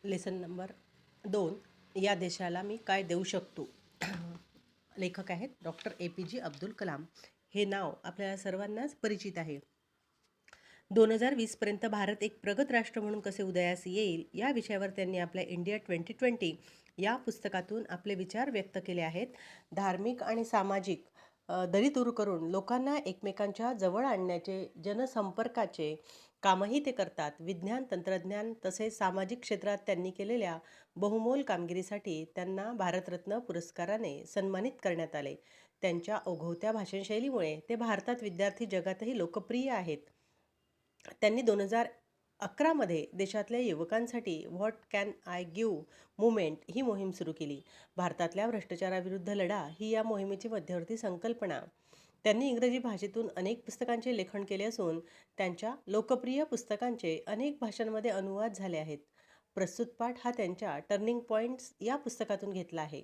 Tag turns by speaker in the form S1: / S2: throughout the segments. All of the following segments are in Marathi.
S1: Lesson number 2. या देशाला मी काय देऊ शकतो. लेखक आहेत डॉक्टर APJ अब्दुल कलाम. हे नाव आपल्याला सर्वांनाच परिचित आहे. 2020पर्यंत भारत एक प्रगत राष्ट्र म्हणून कसे उदयास येईल या विषयावर त्यांनी आपल्या इंडिया 2020 या पुस्तकातून आपले विचार व्यक्त केले आहेत. धार्मिक आणि सामाजिक दरी दूर करून लोकांना एकमेकांच्या जवळ आणण्याचे जनसंपर्काचे कामही ते करतात. विज्ञान, तंत्रज्ञान तसेच सामाजिक क्षेत्रात त्यांनी केलेल्या बहुमोल कामगिरीसाठी त्यांना भारतरत्न पुरस्काराने सन्मानित करण्यात आले. त्यांच्या ओघवत्या भाषणशैलीमुळे ते भारतात विद्यार्थी जगातही लोकप्रिय आहेत. त्यांनी 2011मध्ये देशातल्या युवकांसाठी what can I give movement ही मोहीम सुरू केली. भारतातल्या भ्रष्टाचाराविरुद्ध लढा ही या मोहिमेची मध्यवर्ती संकल्पना. त्यांनी इंग्रजी भाषेतून अनेक पुस्तकांचे लेखन केले असून त्यांच्या लोकप्रिय पुस्तकांचे अनेक भाषांमध्ये अनुवाद झाले आहेत. प्रस्तुत पाठ हा त्यांच्या टर्निंग पॉईंट्स या पुस्तकातून घेतला आहे.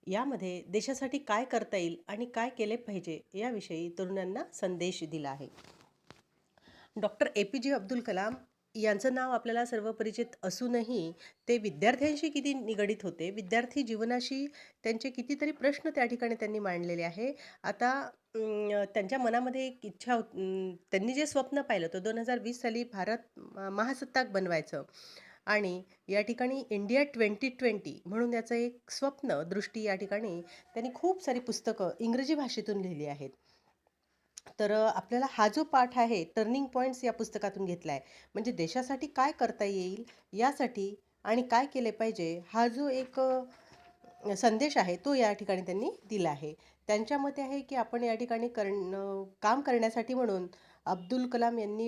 S1: यामध्ये देशासाठी काय करता येईल आणि काय केले पाहिजे याविषयी तरुणांना संदेश दिला आहे. डॉक्टर APJ अब्दुल कलाम यांचं नाव आपल्याला सर्व परिचित असूनही ते विद्यार्थ्यांशी किती निगडीत होते, विद्यार्थी जीवनाशी त्यांचे कितीतरी प्रश्न त्या ठिकाणी त्यांनी मांडलेले आहे. आता त्यांच्या मनामध्ये एक इच्छा त्यांनी जे स्वप्न पाहिलं होतं 2020 साली भारत महासत्ताक बनवायचं आणि या ठिकाणी इंडिया 2020 म्हणून याचं एक स्वप्न दृष्टी या ठिकाणी त्यांनी खूप सारी पुस्तकं इंग्रजी भाषेतून लिहिली आहेत. तर आपल्याला हा जो पाठ आहे टर्निंग पॉईंट्स या पुस्तकातून घेतला आहे. म्हणजे देशासाठी काय करता येईल यासाठी आणि काय केले पाहिजे हा जो एक संदेश आहे तो या ठिकाणी त्यांनी दिला आहे. त्यांच्या मते आहे की आपण या ठिकाणी काम करण्यासाठी म्हणून अब्दुल कलाम यांनी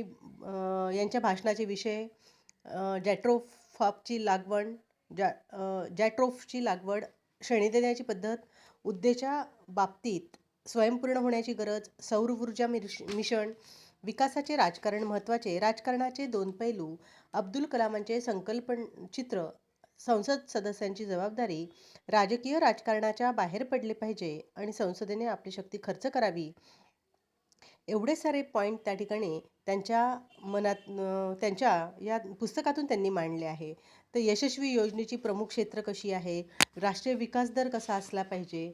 S1: यांच्या भाषणाचे विषय जॅट्रोफची लागवड जॅट्रोफची लागवड, श्रेणी देण्याची पद्धत, उद्देच्या बाबतीत स्वयंपूर्ण होण्याची गरज, सौर ऊर्जा मिशन, विकासाचे राजकारण महत्त्वाचे, राजकारणाचे 2 पैलू, अब्दुल कलामांचे संकल्पन चित्र, संसद सदस्यांची जबाबदारी, राजकीय राजकारणाच्या बाहेर पडले पाहिजे आणि संसदेने आपली शक्ती खर्च करावी. एवढे सारे पॉईंट त्या ठिकाणी त्यांच्या मनात त्यांच्या या पुस्तकातून त्यांनी मांडले आहे. तर यशस्वी योजनेची प्रमुख क्षेत्र कशी आहे, राष्ट्रीय विकास दर कसा असला पाहिजे,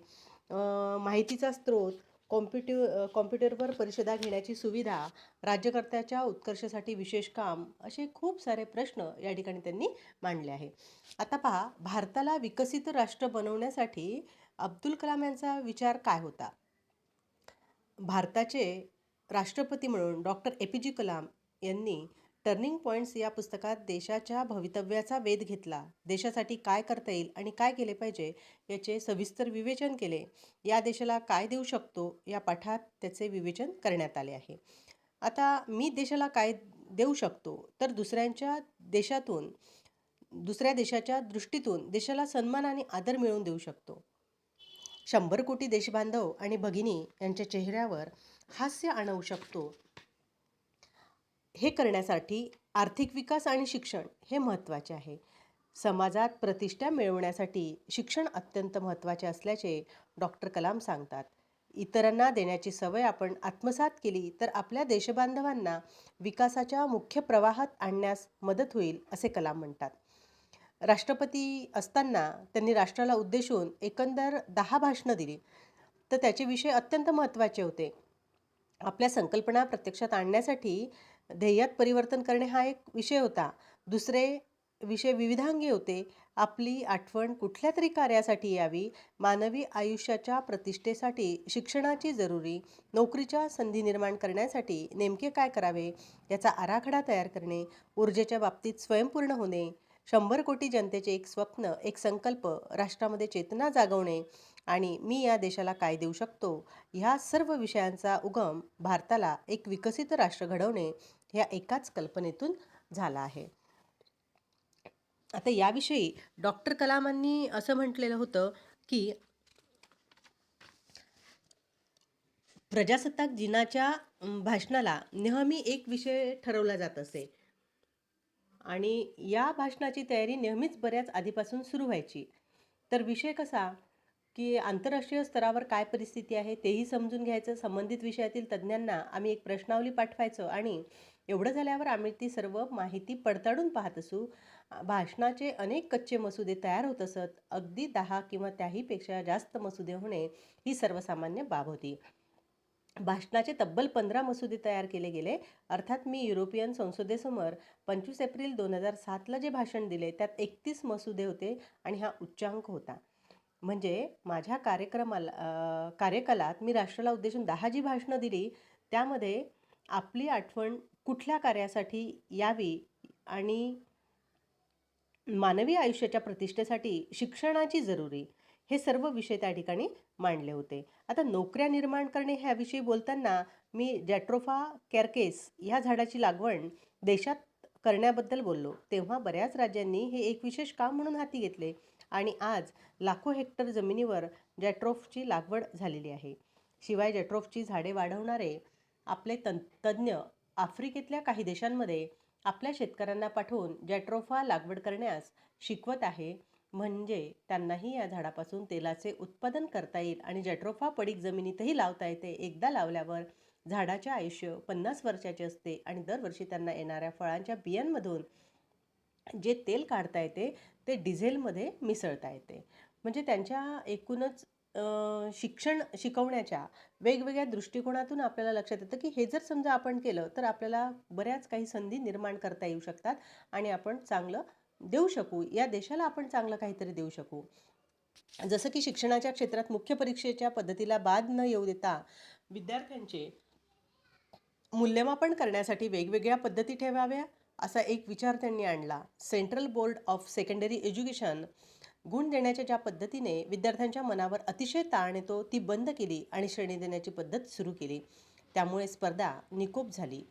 S1: माहितीचा स्रोत, कॉम्प्युटरवर परिषदा घेण्याची सुविधा, राज्यकर्त्याच्या उत्कर्षासाठी विशेष काम, असे खूप सारे प्रश्न या ठिकाणी त्यांनी मांडले आहे. आता पहा, भारताला विकसित राष्ट्र बनवण्यासाठी अब्दुल कलाम यांचा विचार काय होता. भारताचे राष्ट्रपती म्हणून डॉक्टर APJ कलाम यांनी टर्निंग पॉईंट्स या पुस्तकात देशाच्या भवितव्याचा वेध घेतला. देशासाठी काय करता येईल आणि काय केले पाहिजे याचे सविस्तर विवेचन केले. या देशाला काय देऊ शकतो या पाठात त्याचे विवेचन करण्यात आले आहे. आता मी देशाला काय देऊ शकतो तर दुसऱ्या देशाच्या दृष्टीतून देशाला सन्मान आणि आदर मिळवून देऊ शकतो. 100 कोटी देशबांधव आणि भगिनी यांच्या चेहऱ्यावर हास्य आणवू शकतो. हे करण्यासाठी आर्थिक विकास आणि शिक्षण हे महत्त्वाचे आहे. समाजात प्रतिष्ठा मिळवण्यासाठी शिक्षण अत्यंत महत्त्वाचे असल्याचे डॉक्टर कलाम सांगतात. इतरांना देण्याची सवय आपण आत्मसात केली तर आपल्या देशबांधवांना विकासाच्या मुख्य प्रवाहात आणण्यास मदत होईल असे कलाम म्हणतात. राष्ट्रपती असताना त्यांनी राष्ट्राला उद्देशून एकंदर 10 भाषणं दिली. तर त्याचे विषय अत्यंत महत्त्वाचे होते. आपल्या संकल्पना प्रत्यक्षात आणण्यासाठी ध्येयात परिवर्तन करणे हा एक विषय होता. दुसरे विषय विविधांगी होते. आपली आठवण कुठल्या तरी कार्यासाठी यावी, मानवी आयुष्याच्या प्रतिष्ठेसाठी शिक्षणाची जरुरी, नोकरीच्या संधी निर्माण करण्यासाठी नेमके काय करावे याचा आराखडा तयार करणे, ऊर्जेच्या बाबतीत स्वयंपूर्ण होणे, 100 कोटी जनतेचे एक स्वप्न, एक संकल्प, राष्ट्रामध्ये चेतना जागवणे आणि मी या देशाला काय देऊ शकतो ह्या सर्व विषयांचा उगम भारताला एक विकसित राष्ट्र घडवणे ह्या एकाच कल्पनेतून झाला आहे. आता याविषयी डॉक्टर कलामांनी असं म्हटलेलं होतं की प्रजासत्ताक दिनाच्या भाषणाला नेहमी एक विषय ठरवला जात असे आणि या भाषणाची तयारी नेहमीच बऱ्याच आधीपासून सुरू व्हायची. तर विषय कसा की आंतरराष्ट्रीय स्तरावर काय परिस्थिती आहे तेही समजून घ्यायचं. संबंधित विषयातील तज्ज्ञांना आम्ही एक प्रश्नावली पाठवायचो आणि एवढं झाल्यावर आम्ही ती सर्व माहिती पडताळून पाहत असू. भाषणाचे अनेक कच्चे मसुदे तयार होत असत. अगदी 10 किंवा त्याहीपेक्षा जास्त मसुदे होणे ही सर्वसामान्य बाब होती. भाषणाचे तब्बल 15 मसुदे तयार केले गेले. अर्थात मी युरोपियन संसदेसमोर 25 एप्रिल 2007ला जे भाषण दिले त्यात 31 मसुदे होते आणि हा उच्चांक होता. म्हणजे माझ्या कार्यकालात मी राष्ट्राला उद्देशून 10 जी भाषणं दिली त्यामध्ये आपली आठवण कुठल्या कार्यासाठी यावी आणि मानवी आयुष्याच्या प्रतिष्ठेसाठी शिक्षणाची जरुरी हे सर्व विषय त्या ठिकाणी मांडले होते. आता नोकऱ्या निर्माण करणे ह्याविषयी बोलताना मी जॅट्रोफा कॅरकेस ह्या झाडाची लागवड देशात करण्याबद्दल बोललो. तेव्हा बऱ्याच राज्यांनी हे एक विशेष काम म्हणून हाती घेतले आणि आज लाखो हेक्टर जमिनीवर जॅट्रोफची लागवड झालेली आहे. शिवाय जॅट्रोफची झाडे वाढवणारे आपले तज्ज्ञ आफ्रिकेतल्या काही देशांमध्ये आपल्या शेतकऱ्यांना पाठवून जॅट्रोफा लागवड करण्यास शिकवत आहे. म्हणजे त्यांनाही या झाडापासून तेलाचे उत्पादन करता येईल आणि जॅट्रोफा पडीक जमिनीतही लावता येते. एकदा लावल्यावर झाडाचे आयुष्य 50 वर्षाचे असते आणि दरवर्षी त्यांना येणाऱ्या फळांच्या बियांमधून जे तेल काढता येते ते डिझेलमध्ये मिसळता येते. म्हणजे त्यांच्या एकूणच शिक्षण शिकवण्याच्या वेगवेगळ्या दृष्टिकोनातून आपल्याला लक्षात येतं की हे जर समजा आपण केलं तर आपल्याला बऱ्याच काही संधी निर्माण करता येऊ शकतात आणि आपण चांगलं देऊ शकू, या देशाला आपण चांगलं काहीतरी देऊ शकू. जसं की शिक्षणाच्या क्षेत्रात मुख्य परीक्षेच्या पद्धतीला बाद न येऊ देता विद्यार्थ्यांचे मूल्यमापन करण्यासाठी वेगवेगळ्या पद्धती ठेवाव्या असा एक विचार त्यांनी आणला. Central board of secondary education गुण देण्याच्या ज्या पद्धतीने विद्यार्थ्यांच्या मनावर अतिशय ताण येतो ती बंद केली आणि श्रेणी देण्याची पद्धत सुरू केली. त्यामुळे स्पर्धा निकोप झाली.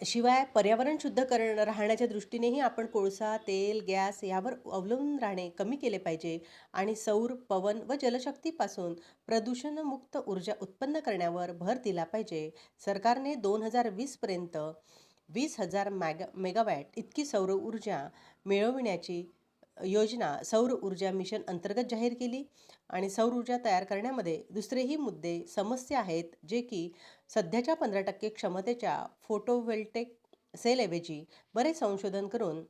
S1: शिवाय पर्यावरण शुद्ध राहण्याच्या दृष्टीनेही आपण कोळसा, तेल, गॅस यावर अवलंबून राहणे कमी केले पाहिजे आणि सौर, पवन व जलशक्तीपासून प्रदूषणमुक्त ऊर्जा उत्पन्न करण्यावर भर दिला पाहिजे. सरकारने 2020पर्यंत 20,000 मेगावॅट इतकी सौर ऊर्जा मिळविण्याची योजना सौर ऊर्जा मिशन अंतर्गत जाहीर केली आणि सौर ऊर्जा तयार करण्यामध्ये दुसरेही मुद्दे समस्या आहेत जे की सध्याच्या 15% क्षमतेच्या फोटोव्होल्टेक सेलऐवजी बरेच संशोधन करून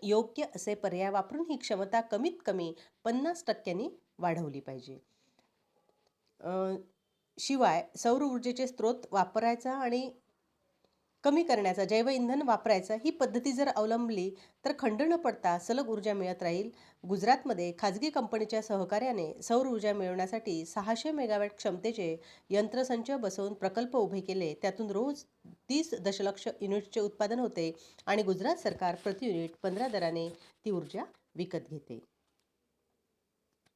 S1: योग्य असे पर्याय वापरून ही क्षमता कमीत कमी 50% वाढवली पाहिजे. शिवाय सौर ऊर्जेचे स्रोत वापरायचा आणि कमी करण्याचा, जैव इंधन वापरायचा ही पद्धती जर अवलंबली तर खंड न पडता सलग ऊर्जा मिळत राहील. गुजरातमध्ये खाजगी कंपनीच्या सहकार्याने सौर ऊर्जा मिळवण्यासाठी 600 मेगावॅट क्षमतेचे यंत्रसंच बसवून प्रकल्प उभे केले. त्यातून रोज 30 दशलक्ष युनिट्सचे उत्पादन होते आणि गुजरात सरकार प्रति युनिट 15 दराने ती ऊर्जा विकत घेते.